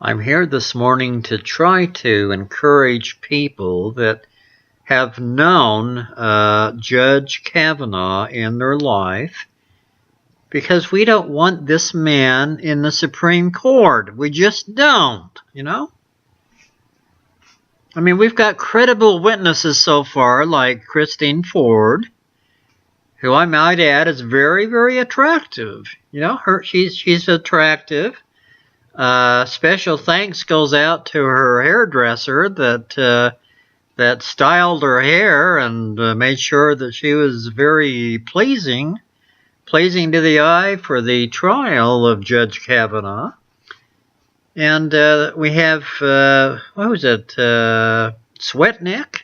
I'm here this morning to try to encourage people that have known Judge Kavanaugh in their life, because we don't want this man in the Supreme Court. We just don't, you know? I mean, we've got credible witnesses so far, like Christine Ford, who I might add is very, very attractive. You know, she's attractive. Special thanks goes out to her hairdresser that styled her hair and made sure that she was very pleasing to the eye for the trial of Judge Kavanaugh. And we have, what was it, Sweatnick?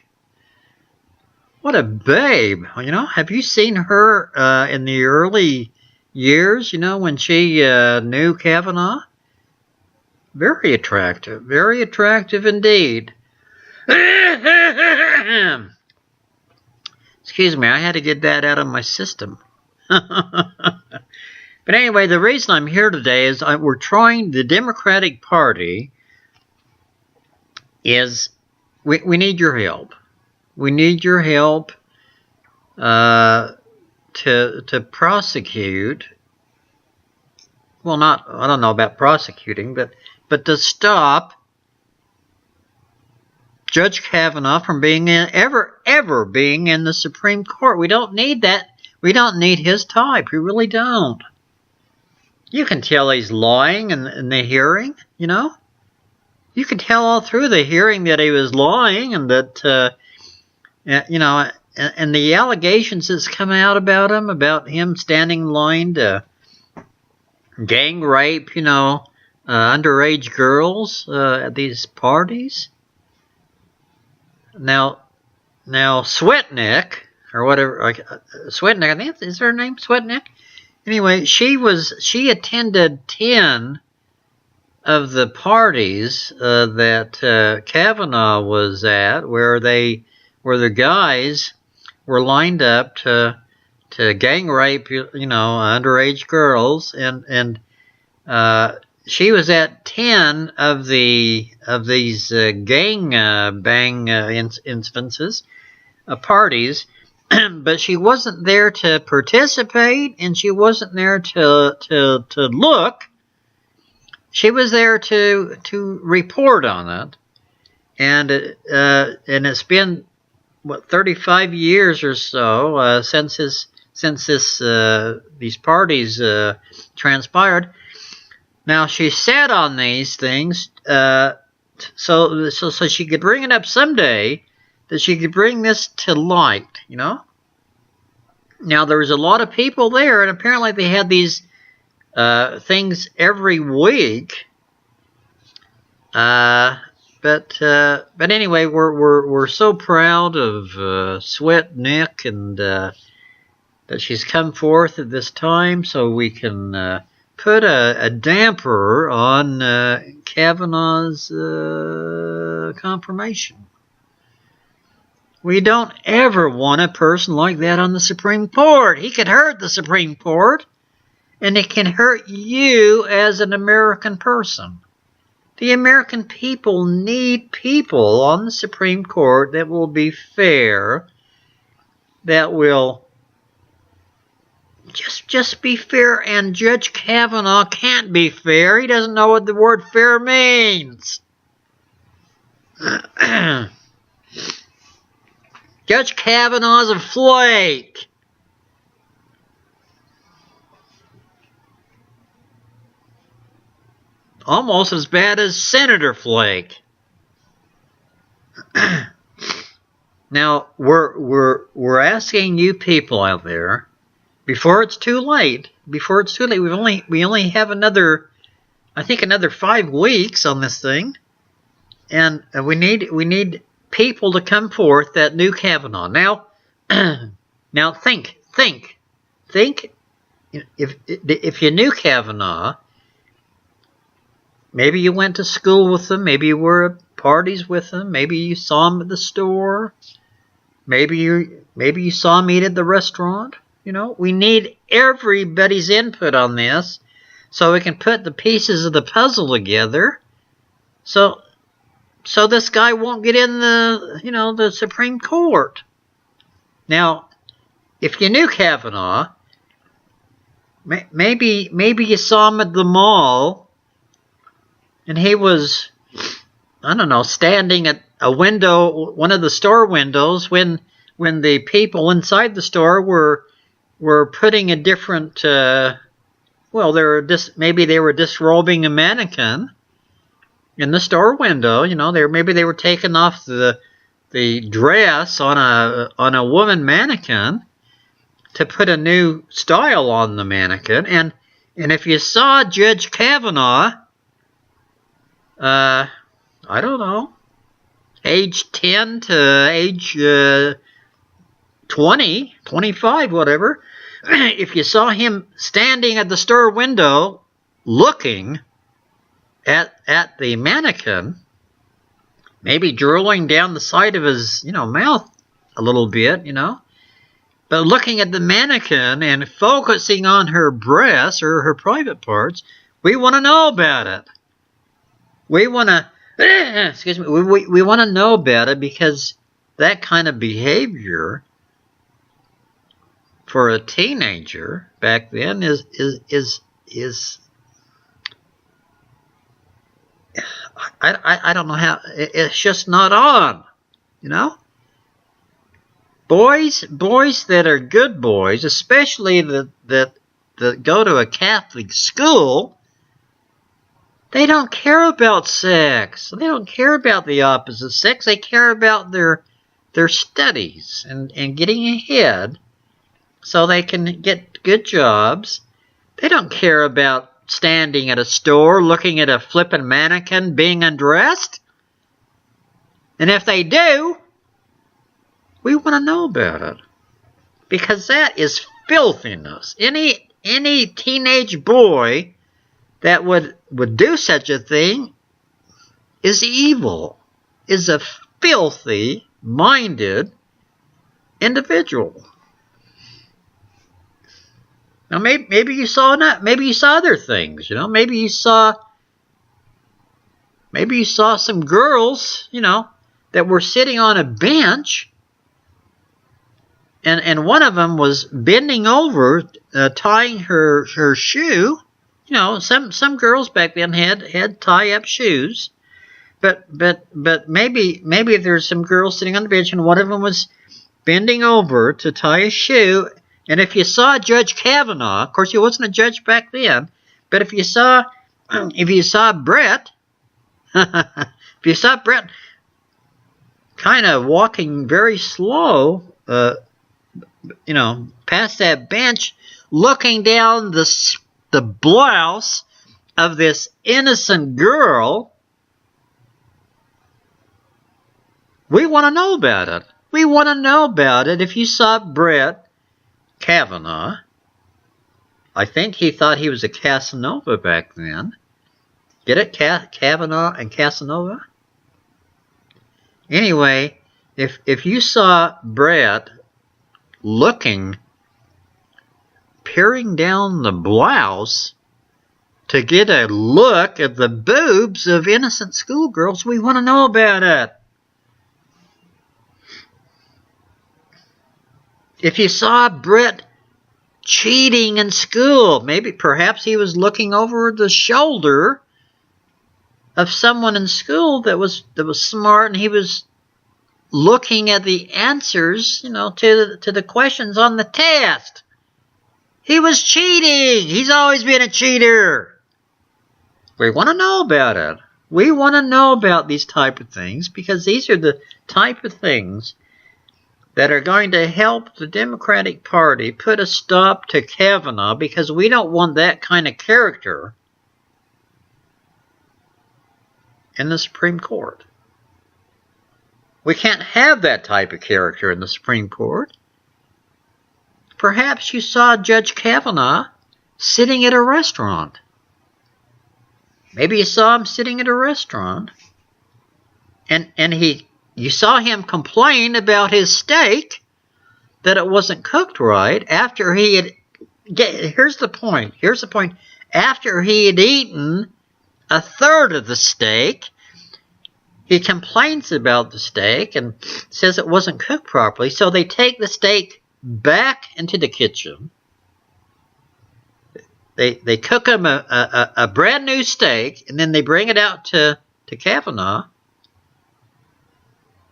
What a babe, you know. Have you seen her in the early years, you know, when she knew Kavanaugh? Very attractive indeed. Excuse me, I had to get that out of my system. But anyway, the reason I'm here today is we're trying, the Democratic Party is, we need your help. We need your help to prosecute, well, I don't know about prosecuting, but to stop Judge Kavanaugh from being ever being in the Supreme Court. We don't need that. We don't need his type. We really don't. You can tell he's lying in the hearing, you know. You can tell all through the hearing that he was lying, and that, you know, and the allegations that's come out about him standing in line to gang rape, you know, underage girls at these parties. Now Sweatnick, or whatever, Sweatnick, I think, is her name Sweatnick? Anyway, she attended 10 of the parties that Kavanaugh was at, where the guys were lined up to gang rape, you know, underage girls, and she was at 10 of these gang bang instances, parties. But she wasn't there to participate, and she wasn't there to look. She was there to report on it, and it's been 35 years or so since these parties transpired. Now she sat on these things so she could bring it up someday, that she could bring this to light, you know. Now, there was a lot of people there, and apparently they had these things every week. But anyway, we're so proud of Sweatnick, and that she's come forth at this time, so we can put a damper on Kavanaugh's confirmation. We don't ever want a person like that on the Supreme Court. He could hurt the Supreme Court, and it can hurt you as an American person. The American people need people on the Supreme Court that will be fair, that will just be fair. And Judge Kavanaugh can't be fair. He doesn't know what the word fair means. Judge Kavanaugh's a flake. Almost as bad as Senator Flake. Now we're asking you people out there, before it's too late. We only have another 5 weeks on this thing, and we need people to come forth that knew Kavanaugh. Now think. If you knew Kavanaugh, maybe you went to school with him, maybe you were at parties with him, maybe you saw him at the store, maybe you saw him eat at the restaurant. You know, we need everybody's input on this, so we can put the pieces of the puzzle together So this guy won't get in the Supreme Court. Now, if you knew Kavanaugh, maybe you saw him at the mall, and he was, I don't know, standing at a window, one of the store windows, when the people inside the store were putting a different, maybe they were disrobing a mannequin in the store window. Maybe they were taking off the dress on a woman mannequin to put a new style on the mannequin. And if you saw Judge Kavanaugh, I don't know, age 10 to age 20, 25, whatever, if you saw him standing at the store window looking at the mannequin, maybe drooling down the side of his, mouth a little bit, but looking at the mannequin and focusing on her breasts or her private parts, we want to know about it. We want to, we want to know about it, because that kind of behavior for a teenager back then is I don't know how, it's just not on, Boys that are good boys, especially that go to a Catholic school, they don't care about sex. They don't care about the opposite sex. They care about their studies and getting ahead so they can get good jobs. They don't care about standing at a store looking at a flippin' mannequin being undressed. And if they do, we want to know about it, because that is filthiness. Any teenage boy that would do such a thing is evil, is a filthy-minded individual. Now, maybe you saw other things, Maybe you saw some girls, that were sitting on a bench, and one of them was bending over, tying her shoe. Some girls back then had tie-up shoes, but maybe there's some girls sitting on the bench, and one of them was bending over to tie a shoe. And if you saw Judge Kavanaugh, of course he wasn't a judge back then, but if you saw Brett, kind of walking very slow, past that bench, looking down the blouse of this innocent girl, we want to know about it. We want to know about it. If you saw Brett Kavanaugh, I think he thought he was a Casanova back then. Get it? Kavanaugh and Casanova? Anyway, if you saw Brett peering down the blouse to get a look at the boobs of innocent schoolgirls, we want to know about it. If you saw Brett cheating in school, perhaps he was looking over the shoulder of someone in school that was smart, and he was looking at the answers, to the questions on the test. He was cheating. He's always been a cheater. We want to know about it. We want to know about these type of things, because these are the type of things that are going to help the Democratic Party put a stop to Kavanaugh, because we don't want that kind of character in the Supreme Court. We can't have that type of character in the Supreme Court. Perhaps you saw Judge Kavanaugh sitting at a restaurant. Maybe you saw him sitting at a restaurant, and you saw him complain about his steak, that it wasn't cooked right, after he had, here's the point, after he had eaten a third of the steak, he complains about the steak and says it wasn't cooked properly. So they take the steak back into the kitchen. They cook him a brand new steak, and then they bring it out to Kavanaugh.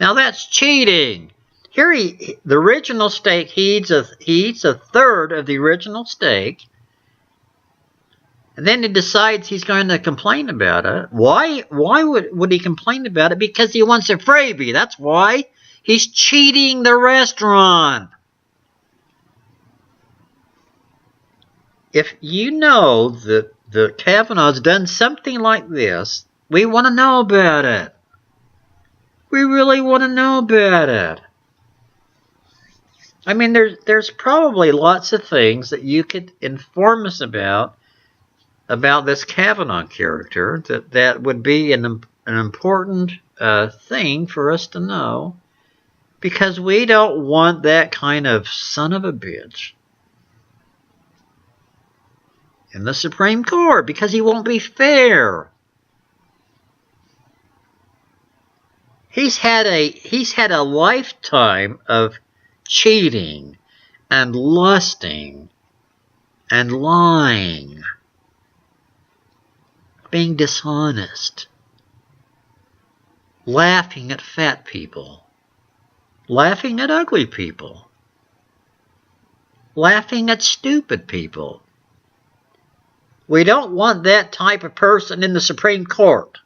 Now that's cheating. Here the original steak, he eats a third of the original steak, and then he decides he's going to complain about it. Why would he complain about it? Because he wants a freebie. That's why. He's cheating the restaurant. If you know that the Kavanaugh's done something like this, we want to know about it. We really want to know about it. I mean, there's probably lots of things that you could inform us about this Kavanaugh character that would be an important thing for us to know, because we don't want that kind of son of a bitch in the Supreme Court, because he won't be fair. He's had a lifetime of cheating and lusting and lying, being dishonest, laughing at fat people, laughing at ugly people, laughing at stupid people. We don't want that type of person in the Supreme Court.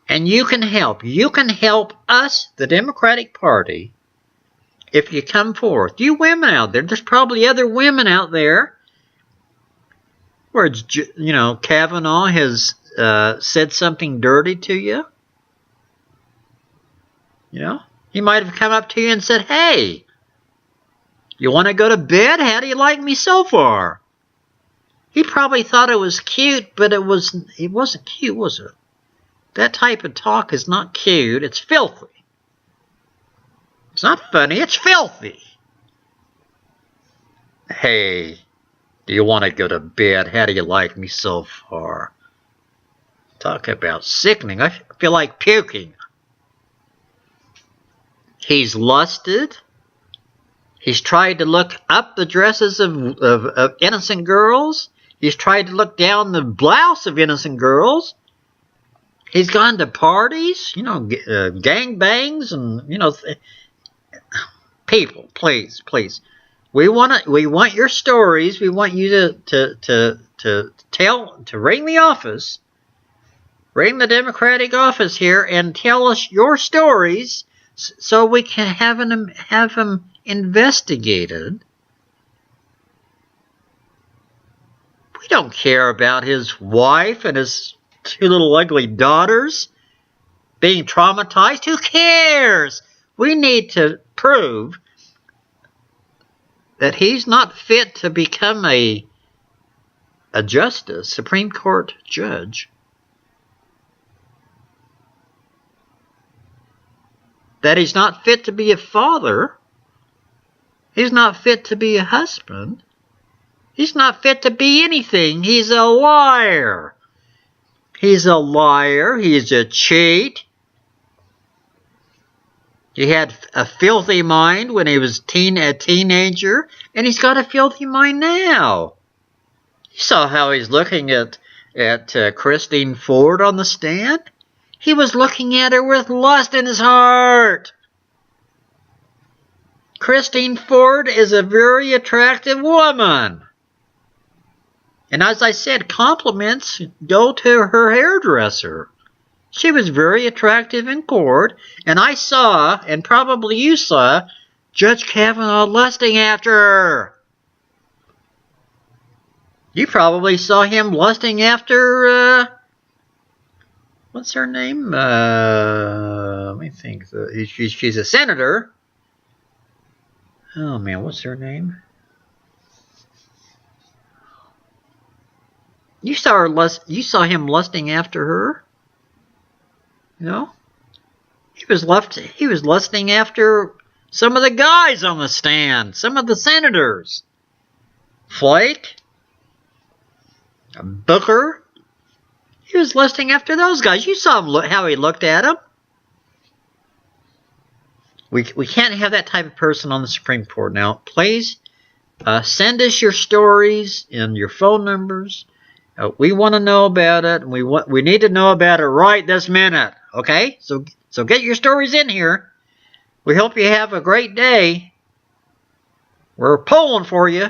And you can help. You can help us, the Democratic Party, if you come forth. You women out there, there's probably other women out there where, Kavanaugh has said something dirty to you. He might have come up to you and said, "Hey, you want to go to bed? How do you like me so far?" He probably thought it was cute, but it wasn't cute, was it? That type of talk is not cute. It's filthy. It's not funny. It's filthy. "Hey, do you want to go to bed? How do you like me so far?" Talk about sickening. I feel like puking. He's lusted. He's tried to look up the dresses of innocent girls. He's tried to look down the blouse of innocent girls. He's gone to parties, gangbangs, and people, please. We want your stories. We want you to ring the office, ring the Democratic office here, and tell us your stories, so we can have them investigated. We don't care about his wife and his 2 little ugly daughters being traumatized. Who cares? We need to prove that he's not fit to become a justice, Supreme Court judge. That he's not fit to be a father. He's not fit to be a husband. He's not fit to be anything. He's a liar. He's a liar. He's a cheat. He had a filthy mind when he was a teenager, and he's got a filthy mind now. You saw how he's looking at Christine Ford on the stand. He was looking at her with lust in his heart. Christine Ford is a very attractive woman. And as I said, compliments go to her hairdresser. She was very attractive in court, and I saw, and probably you saw, Judge Kavanaugh lusting after her. You probably saw him lusting after, what's her name? Let me think. She's a senator. Oh man, what's her name? You saw him lusting after her? He was lusting after some of the guys on the stand, some of the senators. Flake, Booker. He was lusting after those guys. You saw him how he looked at them. We can't have that type of person on the Supreme Court. Now, please send us your stories and your phone numbers. We want to know about it, and we need to know about it right this minute. Okay? So get your stories in here. We hope you have a great day. We're pulling for you.